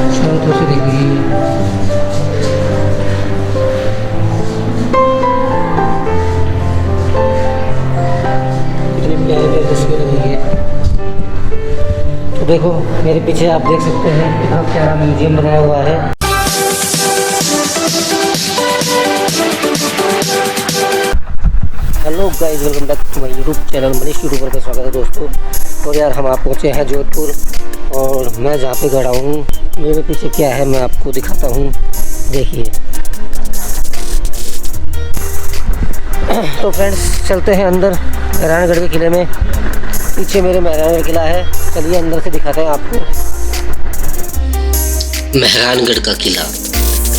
चारों तरफ से देखिए। कितनी प्यारी प्यारी तस्वीर लगी है। तो देखो मेरे पीछे आप देख सकते हैं कितना प्यारा म्यूजियम बनाया हुआ है। Hello guys, welcome back to my YouTube channel Manish YouTuber का स्वागत है दोस्तों। और यार हम आप पहुँचे हैं जोधपुर और मैं जहाँ पे खड़ा हूँ मेरे पीछे क्या है मैं आपको दिखाता हूँ, देखिए। तो फ्रेंड्स चलते हैं अंदर मेहरानगढ़ के किले में। पीछे मेरे मेहरानगढ़ किला है, चलिए अंदर से दिखाते हैं आपको। मेहरानगढ़ का किला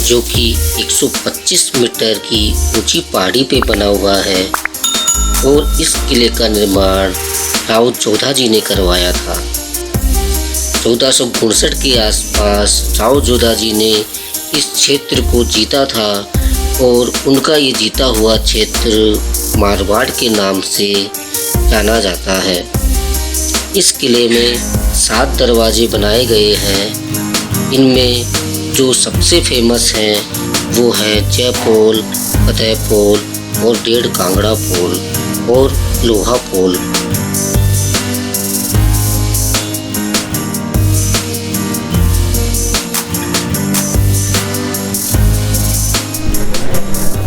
जो कि 125 मीटर की ऊंची पहाड़ी पे बना हुआ है और इस किले का निर्माण राव जोधा जी ने करवाया था। 1459 के आसपास राव जोधा जी ने इस क्षेत्र को जीता था और उनका ये जीता हुआ क्षेत्र मारवाड़ के नाम से जाना जाता है। इस किले में 7 दरवाजे बनाए गए हैं। इनमें जो सबसे फेमस हैं वो है जय पोल, फतेह पोल और 1.5 कांगड़ा पोल और लोहा पोल।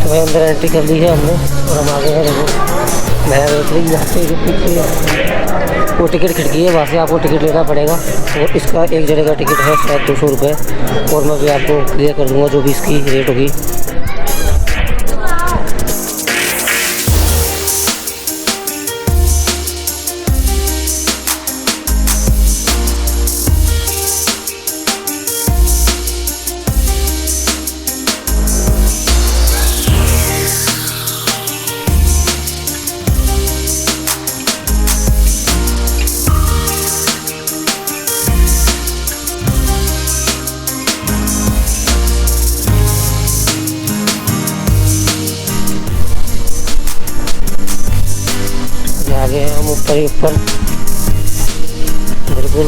तो अंदर एंट्री कर ली है हमने और हम आ गए हैं। देखो मैं यहाँ से जो पीछे वो टिकट खिड़की है, वहाँ से आपको टिकट लेना पड़ेगा और इसका एक जगह का टिकट है शायद 200 रुपये। और मैं भी आपको क्लियर कर दूँगा जो भी इसकी रेट होगी। आगे हैं हम ऊपर ही ऊपर बिल्कुल।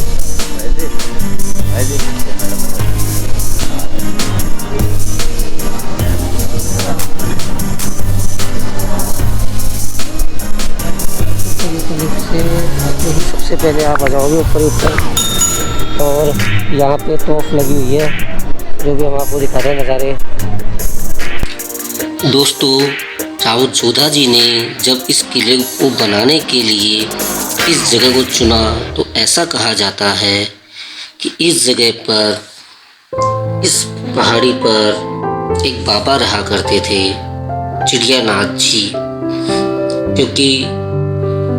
सबसे पहले आप आ जाओगे ऊपर ही ऊपर और यहाँ पे तोफ लगी हुई है जो भी हम आपको दिखा रहे हैं नज़ारे। दोस्तों राव जोधा जी ने जब इस किले को बनाने के लिए इस जगह को चुना तो ऐसा कहा जाता है कि इस जगह पर, इस पहाड़ी पर एक बाबा रहा करते थे, चिड़ियानाथ जी, क्योंकि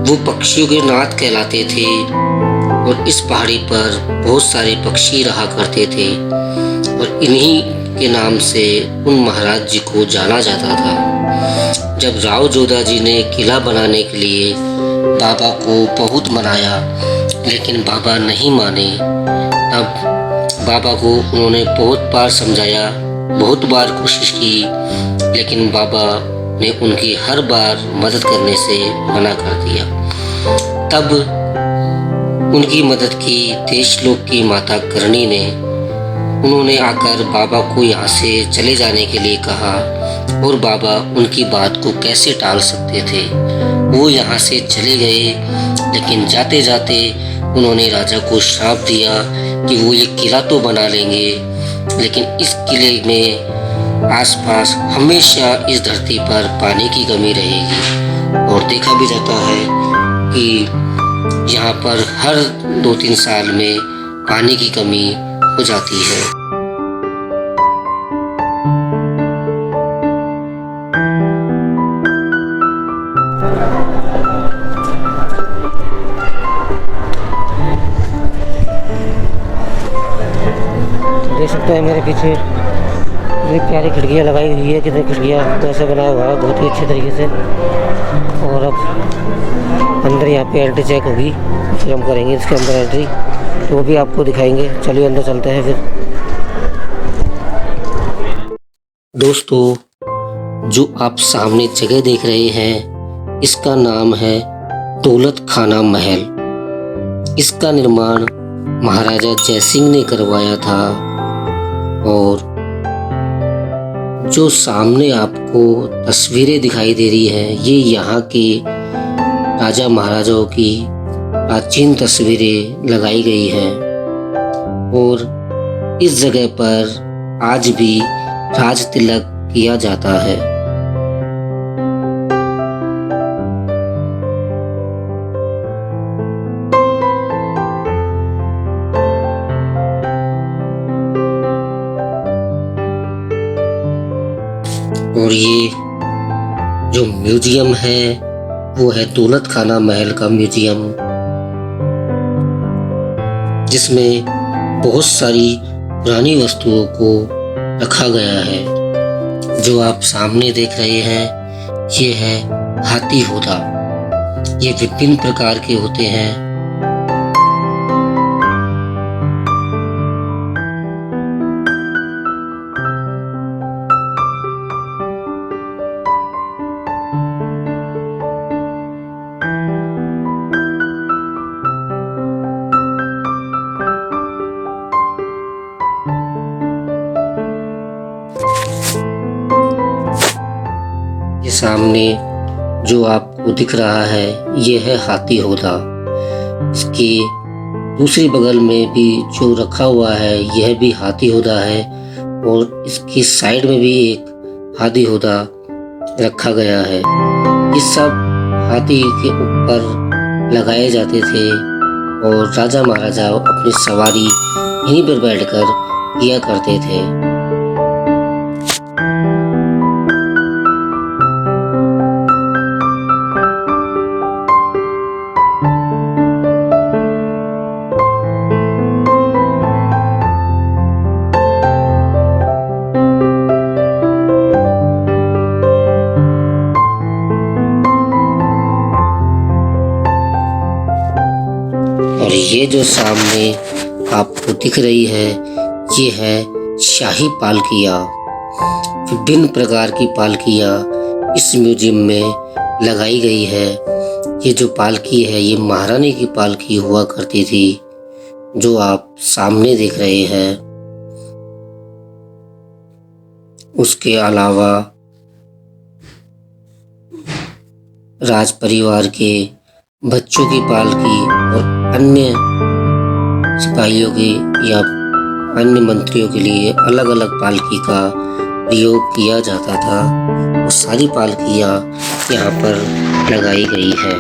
वो पक्षियों के नाथ कहलाते थे और इस पहाड़ी पर बहुत सारे पक्षी रहा करते थे और इन्हीं के नाम से उन महाराज जी को जाना जाता था। जब राव जोधा जी ने किला बनाने के लिए बाबा को बहुत मनाया लेकिन बाबा नहीं माने, तब बाबा को उन्होंने बहुत बार समझाया, बहुत बार कोशिश की, लेकिन बाबा ने उनकी हर बार मदद करने से मना कर दिया। तब उनकी मदद की देशलोक की माता करणी ने, उन्होंने आकर बाबा को यहाँ से चले जाने के लिए कहा और बाबा उनकी बात को कैसे टाल सकते थे। वो यहाँ से चले गए लेकिन जाते जाते उन्होंने राजा को श्राप दिया कि वो ये किला तो बना लेंगे लेकिन इस किले में आसपास हमेशा इस धरती पर पानी की कमी रहेगी। और देखा भी जाता है कि यहाँ पर हर 2-3 साल में पानी की कमी हो जाती है। देख सकते हैं मेरे पीछे कितनी प्यारी खिड़कियाँ लगाई हुई है, कितनी खिड़कियाँ कैसे बनाया हुआ है बहुत ही अच्छे तरीके से। और अब अंदर यहाँ पे एंट्री चेक होगी, फिर हम करेंगे इसके अंदर एंट्री, तो वो भी आपको दिखाएंगे। चलिए अंदर चलते हैं फिर। दोस्तों जो आप सामने जगह देख रहे हैं इसका नाम है दौलत खाना महल। इसका निर्माण महाराजा जय सिंह ने करवाया था और जो सामने आपको तस्वीरें दिखाई दे रही हैं, ये यहाँ के राजा महाराजाओं की प्राचीन तस्वीरें लगाई गई हैं और इस जगह पर आज भी राज तिलक किया जाता है। और ये जो म्यूजियम है वो है दौलत खाना महल का म्यूजियम, जिसमें बहुत सारी पुरानी वस्तुओं को रखा गया है। जो आप सामने देख रहे हैं ये है हाथी होदा। ये विभिन्न प्रकार के होते हैं। ये सामने जो आपको दिख रहा है ये है हाथी होदा। इसके दूसरी बगल में भी जो रखा हुआ है यह भी हाथी होदा है और इसकी साइड में भी एक हाथी होदा रखा गया है। ये सब हाथी के ऊपर लगाए जाते थे और राजा महाराजा अपनी सवारी यहीं पर बैठकर किया करते थे। और ये जो सामने आपको दिख रही है ये है शाही पालकियाँ। विभिन्न प्रकार की पालकियाँ इस म्यूजियम में लगाई गई है। ये जो पालकी है ये महारानी की पालकी हुआ करती थी, जो आप सामने देख रहे हैं। उसके अलावा राज परिवार के बच्चों की पालकी और अन्य सिपाहियों की या अन्य मंत्रियों के लिए अलग अलग पालकी का प्रयोग किया जाता था। वो सारी पालकियाँ यहाँ पर लगाई गई है।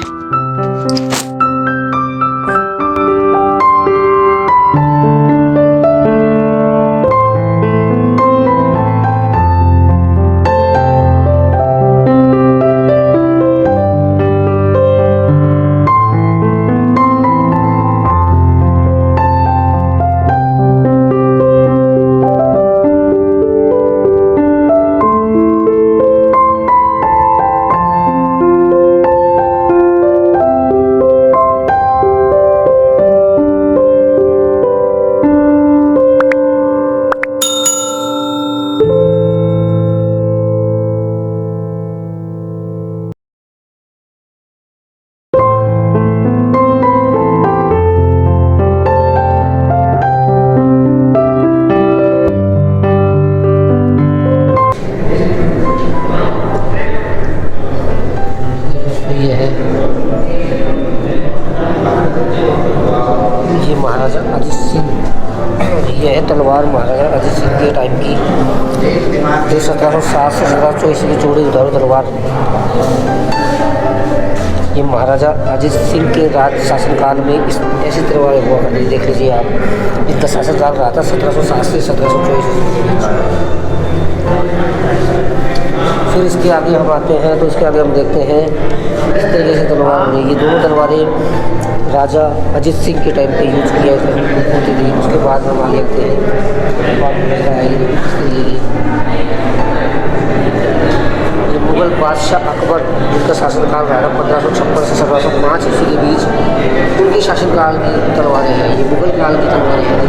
ये महाराजा अजीत सिंह, ये है तलवार महाराजा अजीत सिंह के टाइम की, जो 1707 से 1724 की चौड़ी उधारू तलवार। ये महाराजा अजीत सिंह के राज शासनकाल में इस ऐसी तलवार हुआ करती। देख लीजिए आप, इनका शासनकाल रहा था 1707 से 1724। फिर इसके आगे हम आते हैं तो इसके आगे हम देखते हैं इस तरीके से तलवार हुई। ये दोनों तलवारें राजा अजीत सिंह के टाइम पे यूज किया होती थी। उसके बाद हम आगे देखते हैं ये मुग़ल बादशाह अकबर, जिनका शासनकाल रहा 1556 से 1705 ईस्वी के बीच, उनके शासनकाल की तलवारें हैं। ये मुग़ल काल की तलवारें हैं।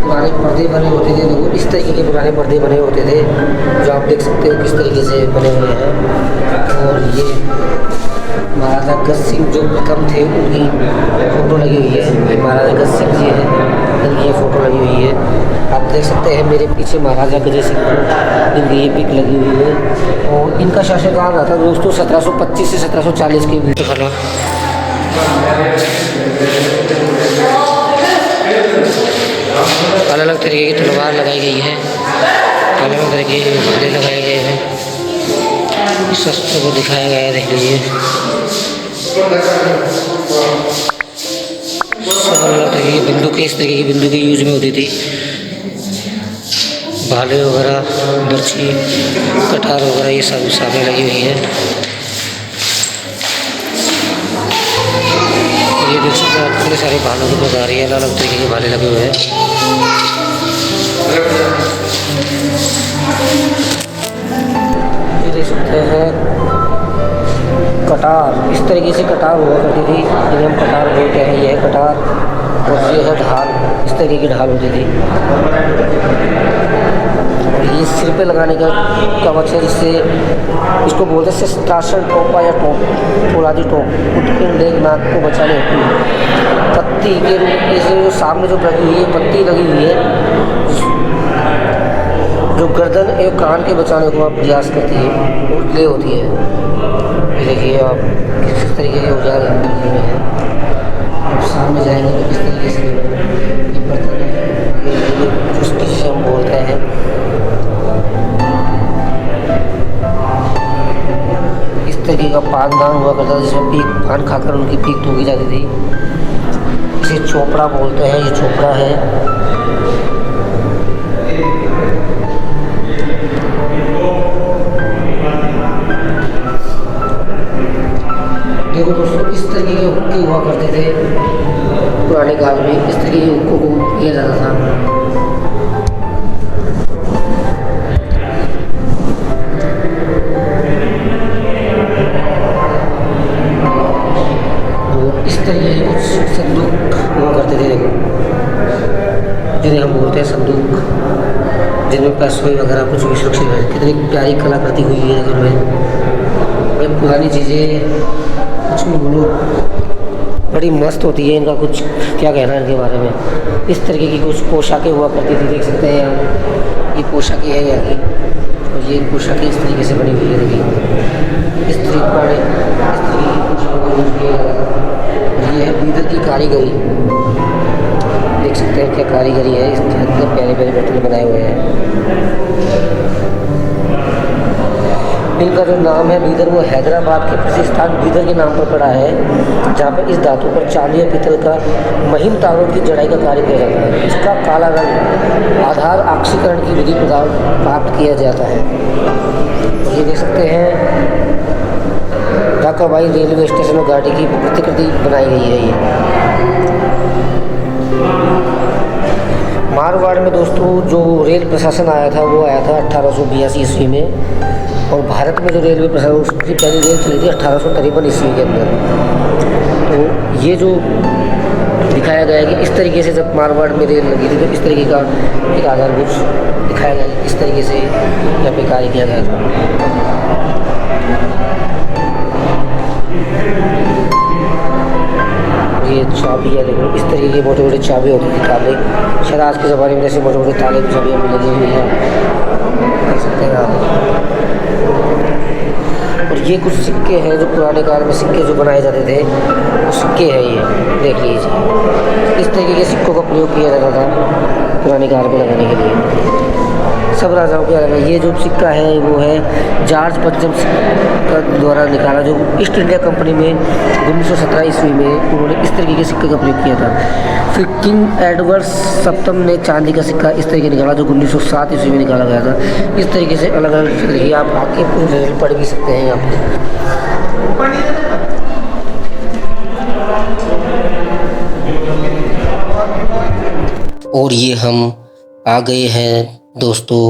पुराने पर्दे बने होते थे, देखो इस तरीके के पुराने पर्दे बने होते थे, जो आप देख सकते हो किस तरीके से बने हुए हैं। महाराजा गज सिंह जो प्रथम थे उनकी फ़ोटो लगी हुई है। महाराजा गज सिंह जी है, इनकी ये फ़ोटो लगी हुई है। आप देख सकते हैं मेरे पीछे महाराजा गज सिंह इनकी ये पिक लगी हुई है। और इनका शासनकाल रहा था दोस्तों 1725 से 1740 के बीच। अलग अलग तरीके की तलवार लगाई गई है, अलग अलग तरीके के घोड़े लगाए गए हैं, शस्त्र को दिखाया गया है। देख लीजिए सब अलग अलग तरीके की बंदूकें, इस तरीके की बंदूकें यूज में होती थी। भाले वगैरह, बर्छी, कटार वगैरह ये सब सामने लगी हुई है। ये देख सकते हैं कितने सारे भालों की प्रकार है, अलग अलग तरीके के भाले लगे हुए हैं। ये देख सकते हैं कटार, इस तरीके से कटार हुआ करती थी, जिन्हें हम कटार बोलते हैं। यह है कटार और ये है ढाल, इस तरीके की ढाल होती थी। और ये सिर पे लगाने का कवच है, जिससे इसको बोलते हैं शस्त्रास्त्र टोपा या पोलादी टोप, उत्पीड़न नाक को बचाने होती है। पत्ती के रूप से जो सामने जो लगी हुई है, पत्ती लगी हुई है जो गर्दन एवं कान के बचाने को आप प्रयास करती है, उसके होती है। ये देखिए आप किस तरीके के औजार में हैं। आप सामने जाएंगे तो किस तरीके से ये बर्तन है, ये जिसे हम बोलते हैं। इस तरीके का पानदान हुआ करता था, जिसमें पीक पान खाकर उनकी पीक ठोकी जाती थी। इसे चोपड़ा बोलते हैं, ये चोपड़ा है। देखो दोस्तों, इस तरीके के हुक्के हुआ करते थे पुराने काल में, इस तरीके के हुक्कों को किया जाता था। और इस तरीके के कुछ संदूक हुआ करते थे, देखो जिन्हें हम बोलते हैं संदूक, जिनमें पैसों वगैरह कुछ भी सुरक्षित है। कितनी प्यारी कलाकृति हुई है इनमें। पुरानी चीज़ें कुछ भी बोलो बड़ी मस्त होती है, इनका कुछ क्या कहना है इनके बारे में। इस तरीके की कुछ पोशाकें हुआ करती थी, देख सकते हैं आप, ये पोशाकें हैं यहाँ की, और ये पोशाकें इस तरीके से बनी हुई है। देखिए इस तरीके की पोशाकों का यूज़ किया जाता था। ये है बीदर की कारीगरी, देख सकते हैं क्या कारीगरी है, इसके अंदर प्यारे प्यारे बर्तन बनाए हुए हैं। इनका जो नाम है बीदर, वो हैदराबाद के प्रसिद्ध स्थान बीदर के नाम पर पड़ा है, जहाँ पर इस धातु पर चांदी और पीतल का महीन तारों की जड़ाई का कार्य किया जाता है। इसका काला रंग आधार ऑक्सीकरण की विधि प्राप्त किया जाता है। ये देख सकते हैं ढाकाबाई रेलवे स्टेशन और गाड़ी की प्रतिकृति बनाई गई है। ये मारवाड़ में दोस्तों जो रेल प्रशासन आया था, वो आया था 1882 ईस्वी में, और भारत में जो रेलवे प्रशासन उसकी पहली रेल चली थी 1853 ईस्वी के अंदर। तो ये जो दिखाया गया है कि इस तरीके से जब मारवाड़ में रेल लगी थी, तो इस तरीके का एक आधारभूत दिखाया गया है, इस तरीके से यहाँ पे कार्य किया गया था। ये चाबी है, देखो इस तरीके की मोटे मोटे चाबी होती थी, ताले। शायद आज के ज़माने में जैसे मोटे मोटे ताले की चाबियाँ भी लगी हुई हैं, देख सकते हैं आप। और ये कुछ सिक्के हैं जो पुराने काल में सिक्के जो बनाए जाते थे, वो सिक्के हैं। ये देख लीजिए, इस तरीके के सिक्कों का प्रयोग किया जाता था पुराने काल में लगाने के लिए सब राजाओं के अलग। ये जो सिक्का है वो है जॉर्ज पंचम का द्वारा निकाला, जो ईस्ट इंडिया कंपनी में 1917 ईस्वी में उन्होंने इस तरीके के सिक्के का प्रयोग किया था। फिर किंग एडवर्ड सप्तम ने चांदी का सिक्का इस तरीके निकाला, जो 1907 ईस्वी में निकाला गया था। इस तरीके से अलग अलग तरीके आप आके पूरे पढ़ भी सकते हैं यहाँ पे। और ये हम आ गए हैं दोस्तों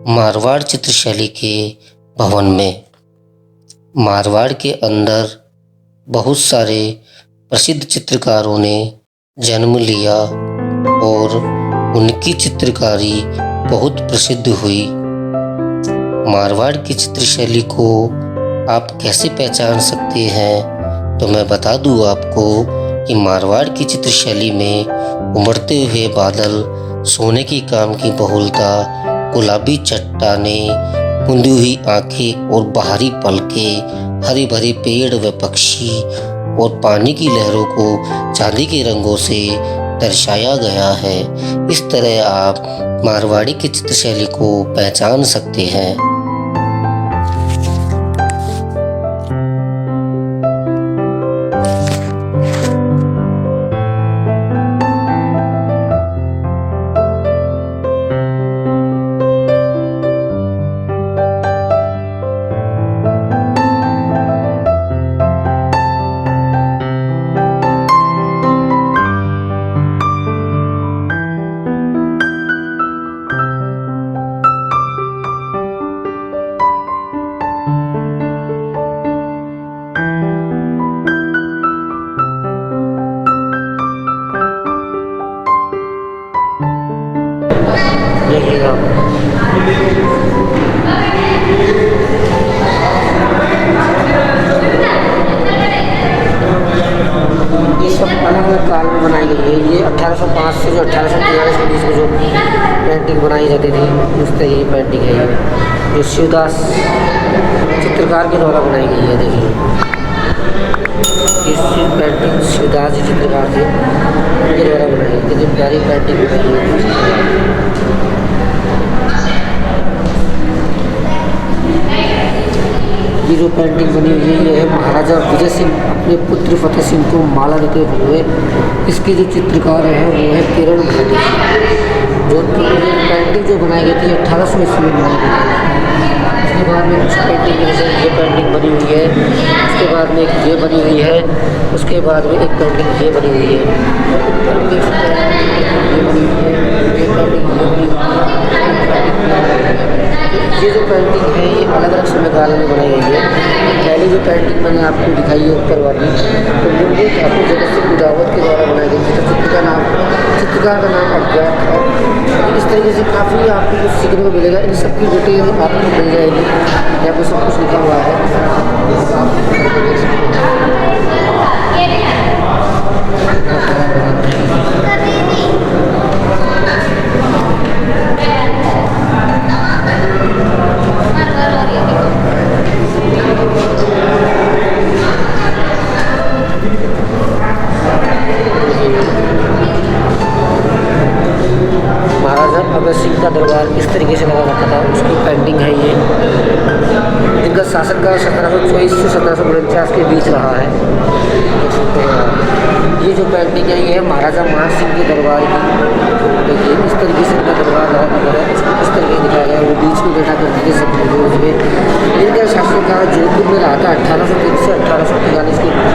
मारवाड़ चित्रशैली के भवन में। मारवाड़ के अंदर बहुत सारे प्रसिद्ध चित्रकारों ने जन्म लिया और उनकी चित्रकारी बहुत प्रसिद्ध हुई। मारवाड़ की चित्रशैली को आप कैसे पहचान सकते हैं, तो मैं बता दूँ आपको कि मारवाड़ की चित्रशैली में उमड़ते हुए बादल, सोने की काम की बहुलता, गुलाबी चट्टानें, कुंदी हुई आंखें और बाहरी पलकें, हरे भरे पेड़ व पक्षी और पानी की लहरों को चांदी के रंगों से दर्शाया गया है। इस तरह आप मारवाड़ी की चित्रशैली को पहचान सकते हैं। देखिएगा ये सब अलग अलग काल में बनाई गई है। ये 1805 से जो 1843 के बीच में जो पेंटिंग बनाई जाती थी उस तरह की पेंटिंग है। ये शिवदास चित्रकार के द्वारा बनाई गई है। देखिए ये पेंटिंग शिवदास जी चित्रकार थे, उनके द्वारा बनाई गई। कितनी प्यारी पेंटिंग बनाई है। ये जो पेंटिंग बनी हुई है ये है महाराजा विजय सिंह अपने पुत्र फतेह सिंह को माला देते हुए। इसके जो चित्रकार हैं वो है किरण भाटी। जो पेंटिंग जो बनाई गई थी 1800 ईस्वी में बनाई गई थी। उसके बाद में कुछ पेंटिंग जैसे ये पेंटिंग बनी हुई है, उसके बाद में एक ये बनी हुई है, उसके बाद में एक पेंटिंग ये बनी हुई है, और ऊपर देख सकते हैं ये बनी हुई है, ये पेंटिंग ये बनी हुई है। ये जो पेंटिंग है ये अलग अलग समय काल में बनाई गई है। पहली जो पेंटिंग मैंने आपको दिखाई है ऊपर वाली, तो मुंबई ठाकुर जगत सिंह कुदावत के द्वारा बनाई गई थी। चित्रकार का नाम अज्ञात है। इस तरीके से काफ़ी आपको कुछ सीखने को मिलेगा। इन सब की डिटेल आपको मिल जाएगी, यहाँ पर सब कुछ लिखा हुआ है। महाराजा भगत सिंह का दरबार इस तरीके से लगा रखा था, उसकी पेंटिंग है ये। इनका शासनकाल 1724 से 1749 के बीच रहा है। ये जो पेंटिंग है ये है महाराजा मान सिंह के दरबार की। देखिए इस तरीके से इनका दरबार लगा था, इस तरीके से दिखाया गया। वो बीच में बैठा करते थे सब लोग उसमें। इनका शासनकाल जोधपुर में रहा था 1803 से 1843 के बीच।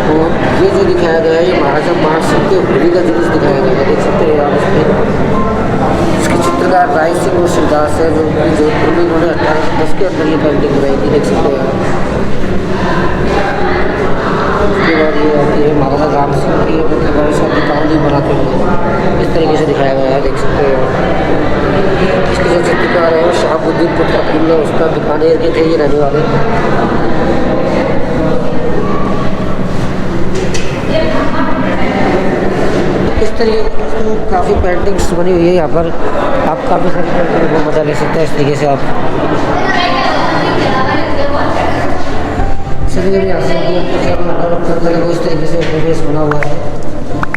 तो ये जो दिखाया गया है ये महाराजा मान सिंह के होली का जुलूस दिखाया गया है। देख सकते हैं आप इसमें। इसके चित्रकार राय सिंह और शिवदास है, जो जोधपुर में इन्होंने 1810 के अंदर ये पेंटिंग बनाई थी। देख सकते हैं। उसके बाद ये आती है महाराजा राम सिंह की दीपावली बनाते हुए, इस तरीके से दिखाया गया है। देख सकते हैं। इसके जो चित्रकार है वो शहाबुद्दीन पुत्र अब्दुल्ला उस्ताद बीकानेर के थे ये रहने वाले। इस तरीके से काफ़ी पेंटिंग्स बनी हुई है यहाँ पर। आप काफ़ी सारी पेंटिंग को मज़ा ले सकते हैं। इस तरीके से आप सभी जगह आ सकते हैं। इस तरीके से प्रवेश बना हुआ है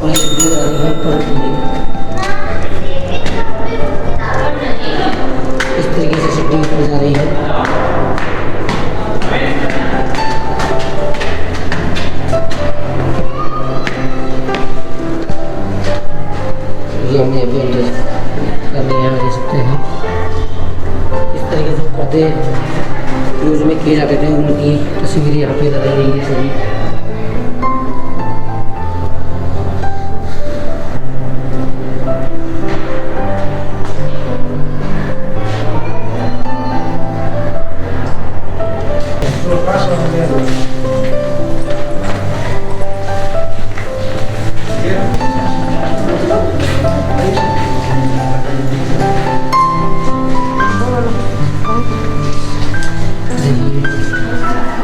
और इस तरीके से सीढ़ी ऊपर जा रही है। ये हमने अभी अंदर करने यहाँ दे सकते हैं। इस तरीके से पर्दे यूज में किए जाते थे, उनकी तस्वीरें यहाँ पे लगाई गई है सभी।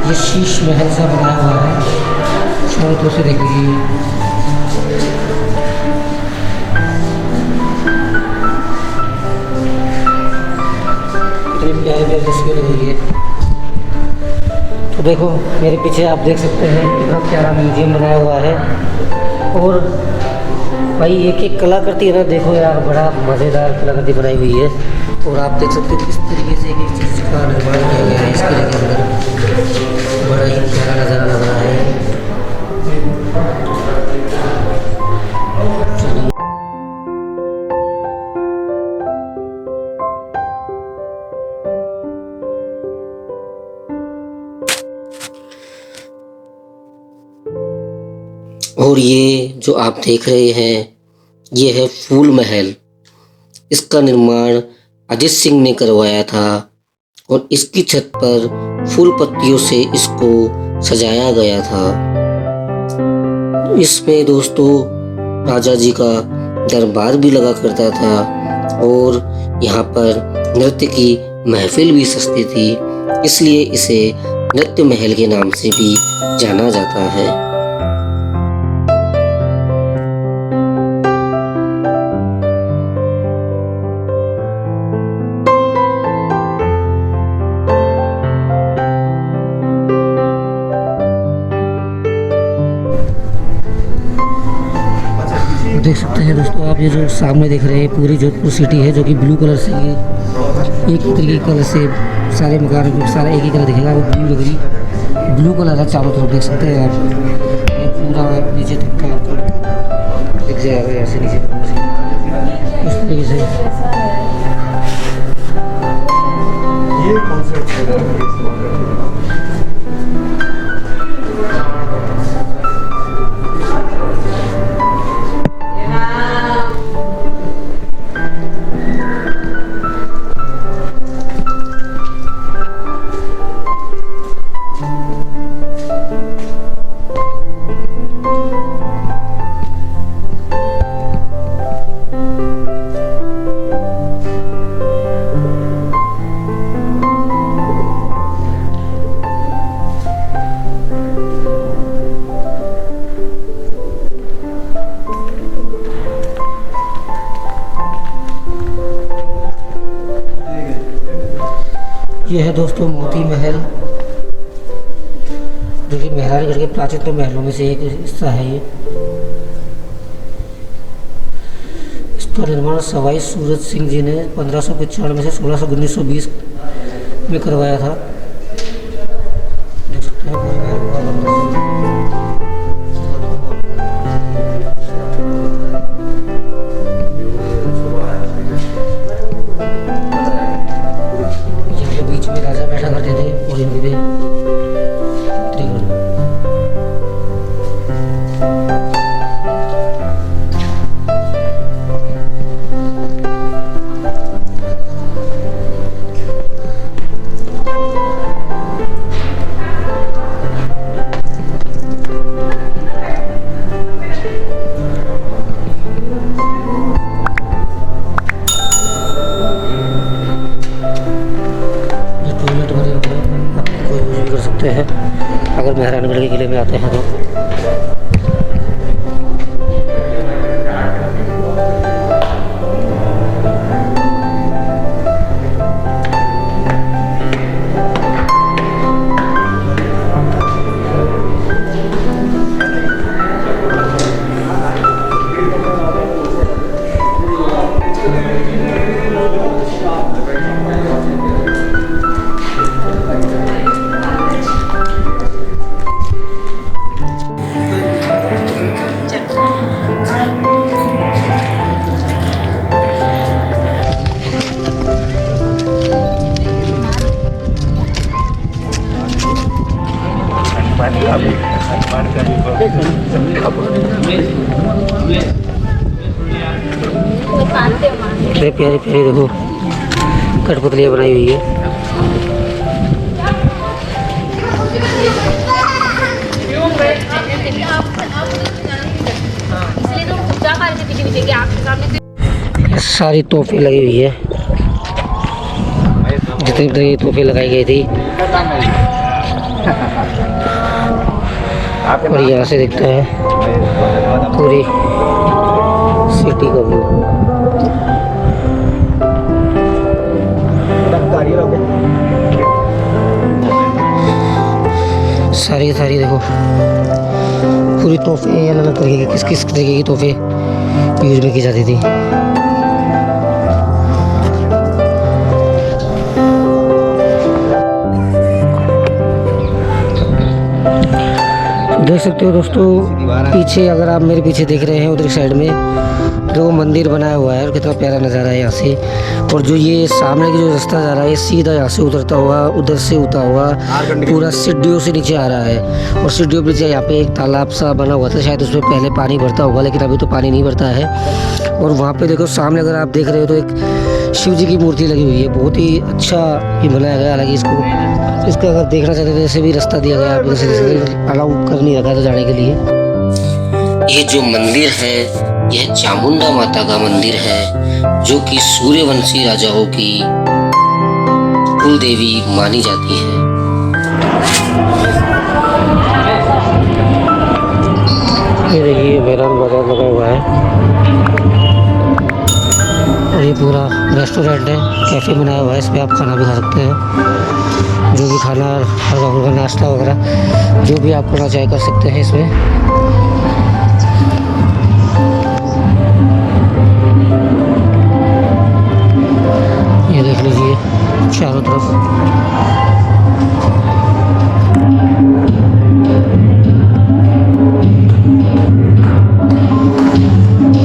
ये शीश महल सा बनाया हुआ है। चारों तरफ से देख लीजिए। कितनी प्यारी प्यारी तस्वीर लग रही है। तो देखो मेरे पीछे आप देख सकते हैं कितना प्यारा म्यूजियम बनाया हुआ है। और भाई एक एक कलाकृति है ना, देखो यार बड़ा मज़ेदार कलाकृति बनाई हुई है। और आप देख सकते हो किस तरीके से एक चीज़ का निर्माण किया गया है। इसके अंदर बड़ा ही प्यारा नज़ारा लग रहा है। और ये जो आप देख रहे हैं ये है फूल महल। इसका निर्माण अजित सिंह ने करवाया था और इसकी छत पर फूल पत्तियों से इसको सजाया गया था। इसमें दोस्तों राजा जी का दरबार भी लगा करता था और यहाँ पर नृत्य की महफिल भी सजती थी, इसलिए इसे नृत्य महल के नाम से भी जाना जाता है। देख सकते हैं दोस्तों आप, ये जो सामने देख रहे हैं पूरी जोधपुर सिटी है, जो कि ब्लू कलर से ये एक ही तरीके कलर से सारे मकान सारा एक ही कलर दिखेगा। वो ब्लू कलर है चारों तरफ, देख सकते हैं आप। ये पूरा नीचे तक का आपको दिख जाएगा, ऐसे नीचे इस तरीके से। ये कॉन्सेप्ट है। ये है दोस्तों मोती महल, जो कि मेहरानगढ़ के प्राचीनतम महलों में से एक हिस्सा है। ये इसका निर्माण सवाई सूरज सिंह जी ने 1595 से 1619-1920 में करवाया था। देख सकते हैं पूरी महल का बंदोबस्त। बीच में राजा बैठा करते थे और इनके पे त्रिगुण। है अगर मेहरानगढ़ के किले में आते हैं तो। प्यारी प्यारी देखो कठपुतलियाँ बनाई हुई है। सारी तोहफे लगी हुई है, जितनी तोहफे लगाई गई थी। और यहाँ से दिखता है पूरी सिटी का व्यू। सारी देखो पूरी तोहफे अलग अलग तरीके की, किस तरीके की तोहफे यूज में की जाती थी। देख सकते हो दोस्तों, पीछे अगर आप मेरे पीछे देख रहे हैं उधर साइड में जो मंदिर बनाया हुआ है और कितना प्यारा नज़ारा है यहाँ से। और जो ये सामने की जो रास्ता जा रहा है सीधा यहाँ से उतरता हुआ, उधर से उठा हुआ पूरा सीढ़ियों से नीचे आ रहा है। और सीढ़ियों पर नीचे यहाँ पे एक तालाब सा बना हुआ था, शायद उसमें पहले पानी भरता होगा, लेकिन अभी तो पानी नहीं भरता है। और वहाँ पे देखो सामने अगर आप देख रहे हो तो एक शिव जी की मूर्ति लगी हुई है, बहुत ही अच्छा ये बनाया गया। हालांकि इसका अगर देखना चाहते तो जैसे भी रास्ता दिया गया है, जैसे अलाउ कर नहीं रखा था जाने के लिए। ये जो मंदिर है यह चामुंडा माता का मंदिर है, जो कि सूर्यवंशी राजाओं की कुल देवी मानी जाती है। ये देखिए बैरान बाजार लगा हुआ है और ये पूरा रेस्टोरेंट है, कैफ़े बनाया हुआ है। इस पर आप खाना भी खा सकते हैं, जो भी खाना हल्का फुल्का नाश्ता वगैरह जो भी आप करना चाहे कर सकते हैं इसमें। ये देख लीजिए चारों तरफ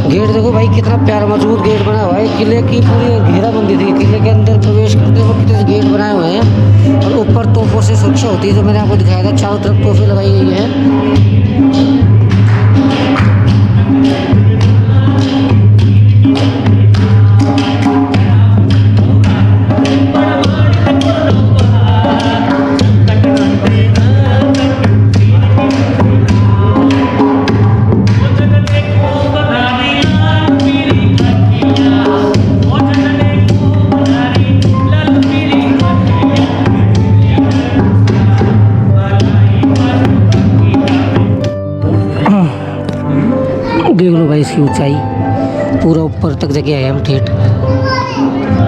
गेट देखो भाई, कितना प्यारा मजबूत गेट बना हुआ है। किले की पूरी घेराबंदी थी, किले के अंदर प्रवेश करते वक्त कितने गेट बनाए हुए हैं और ऊपर तोहफों से सुरक्षा होती है, जो मैंने आपको दिखाया था। चारों तरफ तोहफे लगाई गई है। देख लो भाई इसकी ऊंचाई, पूरा ऊपर तक जाके आए हम, ठेठ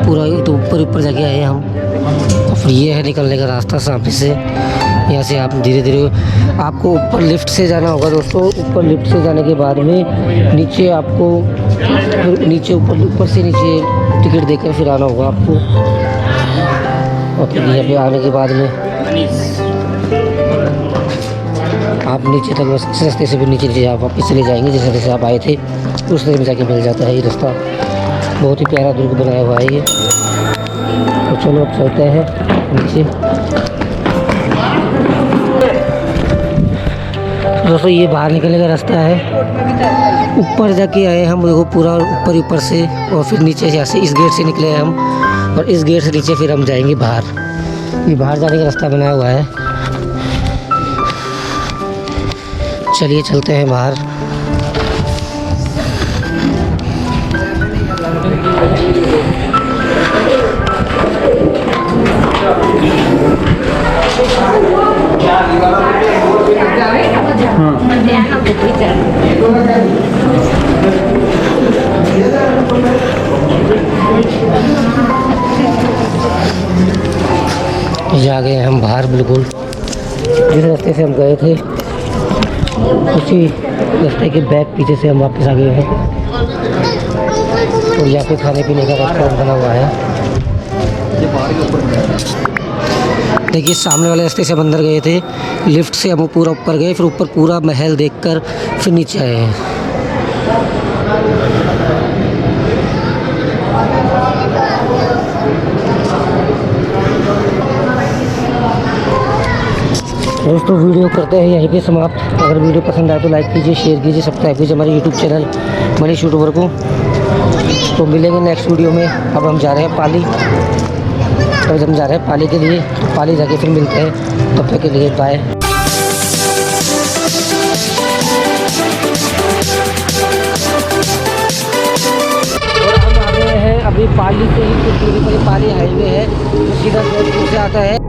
पूरा तो ऊपर जाके आए हम। और फिर ये है निकलने का रास्ता सामने से। यहाँ से आप धीरे धीरे आपको ऊपर लिफ्ट से जाना होगा दोस्तों। ऊपर लिफ्ट से जाने के बाद में नीचे आपको नीचे ऊपर से नीचे टिकट देकर फिर आना होगा आपको। और फिर यहाँ पे आने के बाद में आप नीचे तक बस इस रास्ते से भी नीचे आप वापस चले जाएंगे, जिस रास्ते से आप आए थे उस रास्ते में जाके मिल जाता है ये रास्ता। बहुत ही प्यारा दुर्ग बनाया हुआ है ये। तो चलो अब चलते हैं नीचे। दोस्तों ये बाहर निकलने का रास्ता है, ऊपर जाके आए हम, देखो पूरा ऊपर से। और फिर नीचे से ऐसे इस गेट से निकले हम और इस गेट से नीचे फिर हम जाएंगे बाहर। ये बाहर जाने का रास्ता बनाया हुआ है। चलिए चलते हैं बाहर। जा गए हम बाहर, बिल्कुल जिस रास्ते से हम गए थे उसी रास्ते के बैक पीछे से हम वापस आ गए हैं। और यहाँ पे खाने पीने का रेस्टोरेंट बना हुआ है। देखिए सामने वाले रास्ते से हम अंदर गए थे, लिफ्ट से हम पूरा ऊपर गए, फिर ऊपर पूरा महल देखकर फिर नीचे आए हैं। दोस्तों वीडियो करते हैं यहीं पे समाप्त। अगर वीडियो पसंद आए तो लाइक कीजिए, शेयर कीजिए, सब्सक्राइब कीजिए हमारे यूट्यूब चैनल मनीष यूट्यूबर को। तो मिलेंगे नेक्स्ट वीडियो में। अब हम जा रहे हैं पाली, तो हम जा रहे हैं पाली के लिए, तो पाली जाके फिर मिलते हैं। तब तक के लिए बाय। और हम आ गए हैं अभी पाली से ही कुछ दूरी पर, पाली हाईवे है, सीधा जोधपुर से आता है।